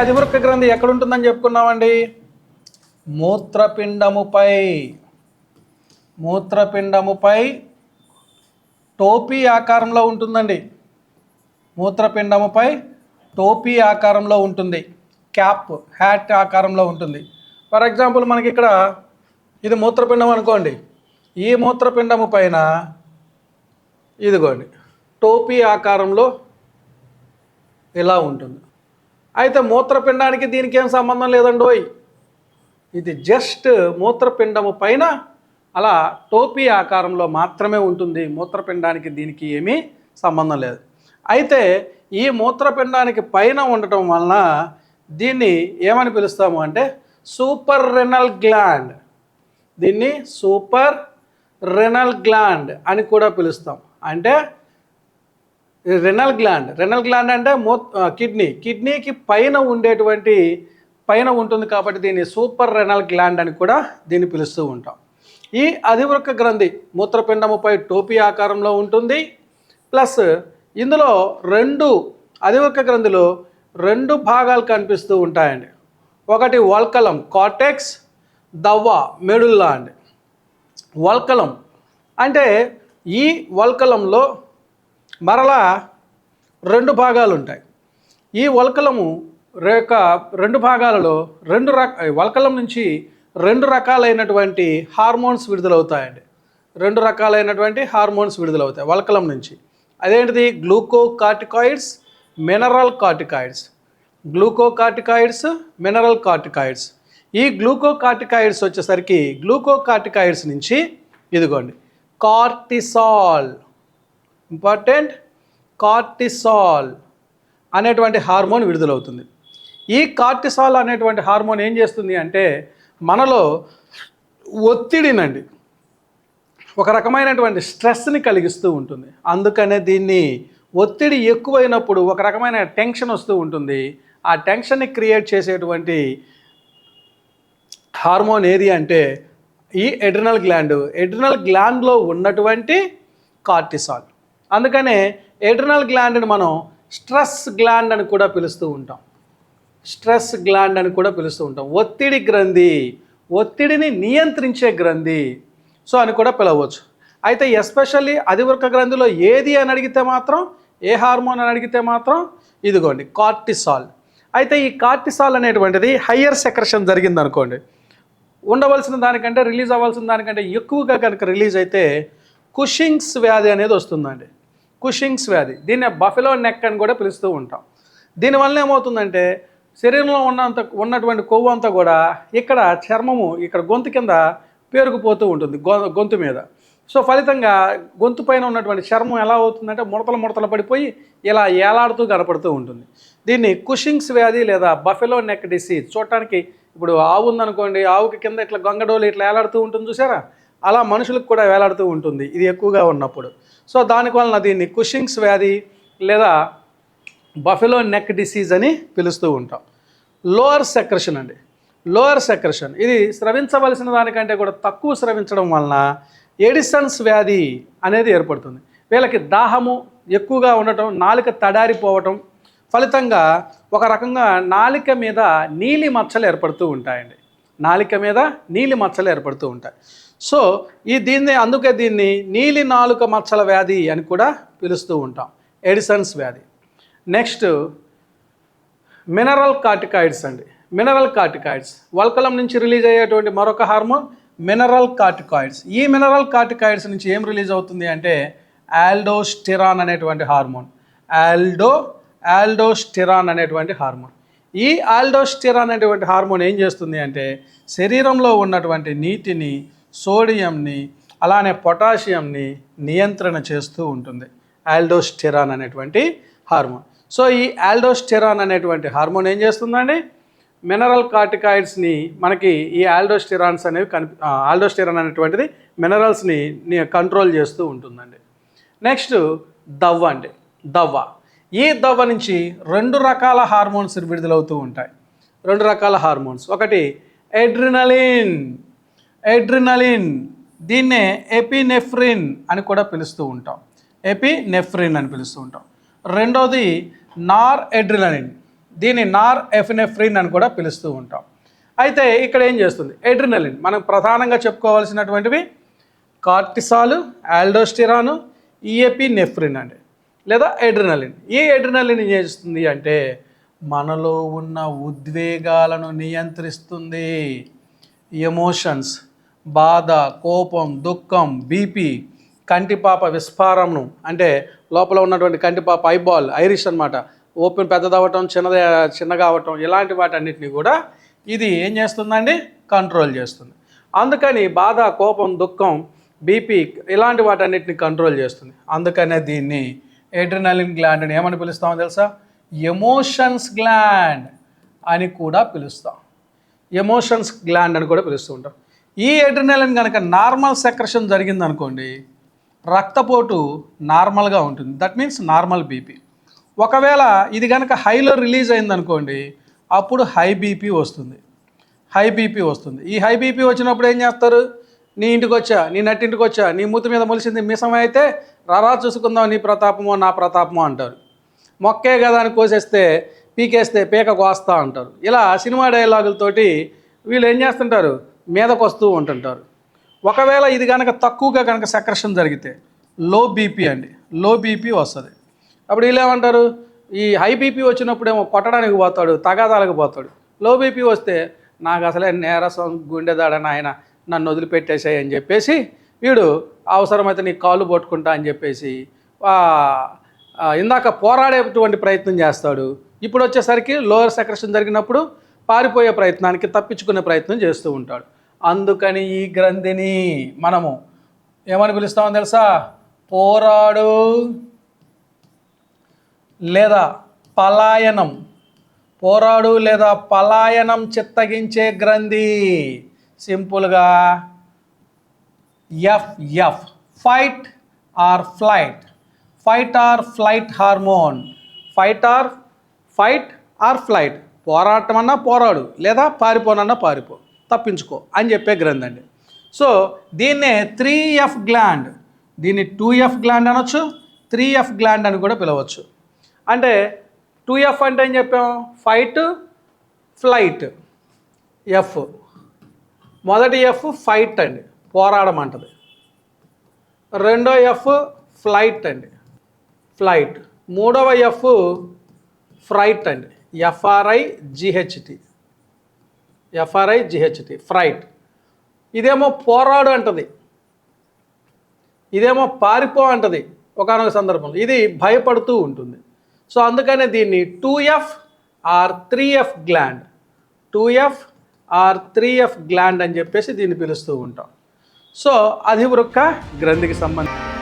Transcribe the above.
అధివృక్క గ్రంథి ఎక్కడ ఉంటుందని చెప్పుకున్నామండి? మూత్రపిండముపై టోపీ ఆకారంలో ఉంటుందండి. మూత్రపిండముపై టోపీ ఆకారంలో ఉంటుంది. క్యాప్, హ్యాట్ ఆకారంలో ఉంటుంది. ఫర్ ఎగ్జాంపుల్ మనకి ఇక్కడ ఇది మూత్రపిండం అనుకోండి. ఈ మూత్రపిండము పైన ఇదిగోండి టోపీ ఆకారంలో ఇలా ఉంటుంది. అయితే మూత్రపిండానికి దీనికి ఏం సంబంధం లేదండోయ్. ఇది జస్ట్ మూత్రపిండము పైన అలా టోపీ ఆకారంలో మాత్రమే ఉంటుంది. మూత్రపిండానికి దీనికి ఏమీ సంబంధం లేదు. అయితే ఈ మూత్రపిండానికి పైన ఉండటం వలన దీన్ని ఏమని పిలుస్తాము అంటే సూపర్ రెనల్ గ్లాండ్. దీన్ని సూపర్ రెనల్ గ్లాండ్ అని కూడా పిలుస్తాం. అంటే రెనల్ గ్లాండ్ అంటే కిడ్నీకి పైన ఉంటుంది కాబట్టి దీన్ని సూపర్ రెనల్ గ్లాండ్ అని కూడా దీన్ని పిలుస్తూ ఉంటాం. ఈ అధివృక్క గ్రంథి మూత్రపిండముపై టోపీ ఆకారంలో ఉంటుంది. ప్లస్ ఇందులో అధివృక్క గ్రంథిలో 2 భాగాలు కనిపిస్తూ ఉంటాయండి. ఒకటి వల్కలం కార్టెక్స్, దవ్వ మెడుల్లా అండి. వల్కలం అంటే ఈ వల్కలంలో మరలా 2 భాగాలు ఉంటాయి. ఈ వల్కలము రేఖ 2 భాగాలలో వల్కలం నుంచి 2 రకాలైనటువంటి హార్మోన్స్ విడుదలవుతాయండి. 2 రకాలైనటువంటి హార్మోన్స్ విడుదలవుతాయి వల్కలం నుంచి. అదేంటిది? Glucocorticoids, mineral corticoids. Mineral corticoids. ఈ గ్లూకోకార్టికాయిడ్స్ వచ్చేసరికి గ్లూకోకార్టికాయిడ్స్ నుంచి ఇదిగోండి కార్టిసాల్, ఇంపార్టెంట్, కార్టిసాల్ అనేటువంటి హార్మోన్ విడుదలవుతుంది. ఈ కార్టిసాల్ అనేటువంటి హార్మోన్ ఏం చేస్తుంది అంటే మనలో ఒత్తిడినండి, ఒక రకమైనటువంటి స్ట్రెస్ని కలిగిస్తూ ఉంటుంది. అందుకనే దీన్ని ఒత్తిడి ఎక్కువైనప్పుడు ఒక రకమైన టెన్షన్ వస్తూ ఉంటుంది. ఆ టెన్షన్ని క్రియేట్ చేసేటువంటి హార్మోన్ ఏది అంటే ఈ ఎడ్రినల్ గ్లాండ్లో ఉన్నటువంటి కార్టిసాల్. అందుకనే ఎడ్రినల్ గ్లాండ్ని మనం స్ట్రెస్ గ్లాండ్ అని కూడా పిలుస్తూ ఉంటాం. ఒత్తిడి గ్రంథి, ఒత్తిడిని నియంత్రించే గ్రంథి అని కూడా పిలవచ్చు. అయితే ఎస్పెషల్లీ అధివృక్క గ్రంథిలో ఏది అని అడిగితే మాత్రం, ఏ హార్మోన్ అని అడిగితే మాత్రం ఇదిగోండి కార్టిసాల్. అయితే ఈ కార్టిసాల్ అనేటువంటిది హయ్యర్ సెక్రెషన్ జరిగింది అనుకోండి, ఉండవలసిన దానికంటే రిలీజ్ అవ్వాల్సిన దానికంటే ఎక్కువగా కనుక రిలీజ్ అయితే కుషింగ్స్ వ్యాధి అనేది వస్తుందండి. కుషింగ్స్ వ్యాధి, దీన్ని బఫెలో నెక్ అని కూడా పిలుస్తూ ఉంటాం. దీనివల్ల ఏమవుతుందంటే శరీరంలో ఉన్నటువంటి కొవ్వు అంతా కూడా ఇక్కడ చర్మము, ఇక్కడ గొంతు కింద పేరుకుపోతూ ఉంటుంది, గొంతు మీద. సో ఫలితంగా గొంతు పైన ఉన్నటువంటి చర్మం ఎలా అవుతుందంటే ముడతలు పడిపోయి ఇలా ఏలాడుతూ కనపడుతూ ఉంటుంది. దీన్ని కుషింగ్స్ వ్యాధి లేదా బఫెలో నెక్ డిసీజ్. చూడటానికి ఇప్పుడు ఆవు ఉందనుకోండి, ఆవుకి కింద ఇట్లా గొంగడోలు ఇట్లా వేలాడుతూ ఉంటుంది చూసారా, అలా మనుషులకు కూడా వేలాడుతూ ఉంటుంది ఇది ఎక్కువగా ఉన్నప్పుడు. సో దానివలన దీన్ని కుషింగ్స్ వ్యాధి లేదా బఫెలో నెక్ డిసీజ్ అని పిలుస్తూ ఉంటాం. లోయర్ సెక్రెషన్ ఇది స్రవించవలసిన దానికంటే కూడా తక్కువ స్రవించడం వలన ఎడిసన్స్ వ్యాధి అనేది ఏర్పడుతుంది. వీళ్ళకి దాహము ఎక్కువగా ఉండటం, నాలుక తడారిపోవటం, ఫలితంగా ఒక రకంగా నాలిక మీద నీలి మచ్చలు ఏర్పడుతూ ఉంటాయి. సో అందుకే దీన్ని నీలి నాలుక మచ్చల వ్యాధి అని కూడా పిలుస్తూ ఉంటాం, ఎడిసన్స్ వ్యాధి. నెక్స్ట్ మినరల్ కార్టికాయిడ్స్ అండి. వల్కలం నుంచి రిలీజ్ అయ్యేటువంటి మరొక హార్మోన్ మినరల్ కార్టికాయిడ్స్. ఈ మినరల్ కార్టికాయిడ్స్ నుంచి ఏం రిలీజ్ అవుతుంది అంటే ఆల్డోస్టెరాన్ అనేటువంటి హార్మోన్. ఈ ఆల్డోస్టెరాన్ అనేటువంటి హార్మోన్ ఏం చేస్తుంది అంటే శరీరంలో ఉన్నటువంటి నీటిని, సోడియంని, అలానే పొటాషియంని నియంత్రణ చేస్తూ ఉంటుంది ఆల్డోస్టెరాన్ అనేటువంటి హార్మోన్. సో ఈ ఆల్డోస్టెరాన్ అనేటువంటి హార్మోన్ ఏం చేస్తుందండి, మినరల్ కార్టికాయిడ్స్ని మనకి ఈ ఆల్డోస్టెరాన్ అనేటువంటిది మినరల్స్ని కంట్రోల్ చేస్తూ ఉంటుందండి. నెక్స్ట్ దవ్వ. ఈ దవ్వ నుంచి 2 రకాల హార్మోన్స్ విడుదలవుతూ ఉంటాయి. ఒకటి ఎడ్రినలిన్, దీన్నే ఎపినెఫ్రిన్ అని కూడా పిలుస్తూ ఉంటాం. రెండోది నార్ ఎడ్రినలిన్, దీన్ని నార్ ఎఫినెఫ్రిన్ అని కూడా పిలుస్తూ ఉంటాం. అయితే ఇక్కడ ఏం చేస్తుంది, ఎడ్రినలిన్ మనం ప్రధానంగా చెప్పుకోవాల్సినటువంటివి కార్టిసాల్, ఆల్డోస్టిరాను, ఈఎపినెఫ్రిన్ అండి, లేదా ఎడ్రినలిన్. ఈ ఎడ్రినలిన్ ఏం చేస్తుంది అంటే మనలో ఉన్న ఉద్వేగాలను నియంత్రిస్తుంది. ఎమోషన్స్, బాధ, కోపం, దుఃఖం, బీపీ, కంటిపాప విస్ఫారంను అంటే లోపల ఉన్నటువంటి కంటిపాప ఐబాల్, ఐరిష్ అనమాట, ఓపెన్ పెద్దదవ్వటం, చిన్నగా అవ్వటం, ఇలాంటి వాటన్నిటిని కూడా ఇది ఏం చేస్తుందండి, కంట్రోల్ చేస్తుంది. అందుకని బాధ, కోపం, దుఃఖం, బీపీ ఇలాంటి వాటన్నిటిని కంట్రోల్ చేస్తుంది. అందుకనే దీన్ని ఎడ్రినలిన్ గ్లాండ్ని ఏమని పిలుస్తామో తెలుసా, ఎమోషన్స్ గ్లాండ్ అని కూడా పిలుస్తాం. ఎమోషన్స్ గ్లాండ్ అని కూడా పిలుస్తూ ఉంటాం. ఈ ఎడ్రినలిన్ కనుక నార్మల్ సెక్రెషన్ జరిగిందనుకోండి, రక్తపోటు నార్మల్గా ఉంటుంది, దట్ మీన్స్ నార్మల్ బీపీ. ఒకవేళ ఇది కనుక హైలో రిలీజ్ అయిందనుకోండి, అప్పుడు హై బీపీ వస్తుంది. ఈ హై బీపీ వచ్చినప్పుడు ఏం చేస్తారు, నీ ఇంటికి వచ్చా, నీ నట్టింటికి వచ్చా, నీ మూతి మీద మొలిసింది మిసం అయితే రారా చూసుకుందాం నీ ప్రతాపమో నా ప్రతాపమో అంటారు. మొక్కే కదా అని కోసేస్తే పీకేస్తే పీక కోస్తా అంటారు. ఇలా సినిమా డైలాగులతోటి వీళ్ళు ఏం చేస్తుంటారు, మీదకు వస్తూ ఉంటుంటారు. ఒకవేళ ఇది కనుక తక్కువగా కనుక సెక్రెషన్ జరిగితే లో బీపీ అండి, లో బీపీ వస్తుంది. అప్పుడు వీళ్ళు ఏమంటారు, ఈ హై బీపీ వచ్చినప్పుడేమో కొట్టడానికి పోతాడు, తగాదాలకు పోతాడు. లో బీపీ వస్తే నాకు అసలే నీరసం, గుండెదాడని ఆయన నన్ను వదిలిపెట్టేసాయి అని చెప్పేసి వీడు అవసరమైతే నీ కాళ్ళు పట్టుకుంటా అని చెప్పేసి ఇందాక పోరాడేటువంటి ప్రయత్నం చేస్తాడు. ఇప్పుడు వచ్చేసరికి లోయర్ సెక్రెషన్ జరిగినప్పుడు పారిపోయే ప్రయత్నానికి, తప్పించుకునే ప్రయత్నం చేస్తూ ఉంటాడు. అందుకని ఈ గ్రంథిని మనము ఏమని పిలుస్తామో తెలుసా, పోరాడు లేదా పలాయనం, పోరాడు లేదా పలాయనం చిత్తగించే గ్రంథి. సింపుల్గా F, fight or flight, fight or flight hormone, fight or flight, పోరాటం అన్నా పోరాడు, లేదా పారిపోనన్నా పారిపో, తప్పించుకో అని చెప్పే గ్రంథి అండి. సో దీన్నే 3F గ్లాండ్, దీన్ని 2F గ్లాండ్ అనొచ్చు, 3F గ్లాండ్ అని కూడా పిలవచ్చు. అంటే 2F అంటే ఏం చెప్పాం, ఫైట్, ఫ్లైట్. ఎఫ్ మొదటి ఎఫ్ ఫైట్ అండి, పోరాడమంటది. రెండో ఎఫ్ ఫ్లైట్ అండి, ఫ్లైట్. మూడవ ఎఫ్ ఫ్రైట్ అండి, ఎఫ్ఆర్ఐజిహెచ్టి, ఫ్రైట్. ఇదేమో పోరాడు అంటది, ఇదేమో పారిపో అంటది ఒకానొక సందర్భంలో, ఇది భయపడుతూ ఉంటుంది. సో అందుకనే దీన్ని 2F are 3F gland, 2F are 3F gland అని చెప్పేసి దీన్ని పిలుస్తూ ఉంటాం. సో అధివృక్క గ్రంథికి సంబంధించి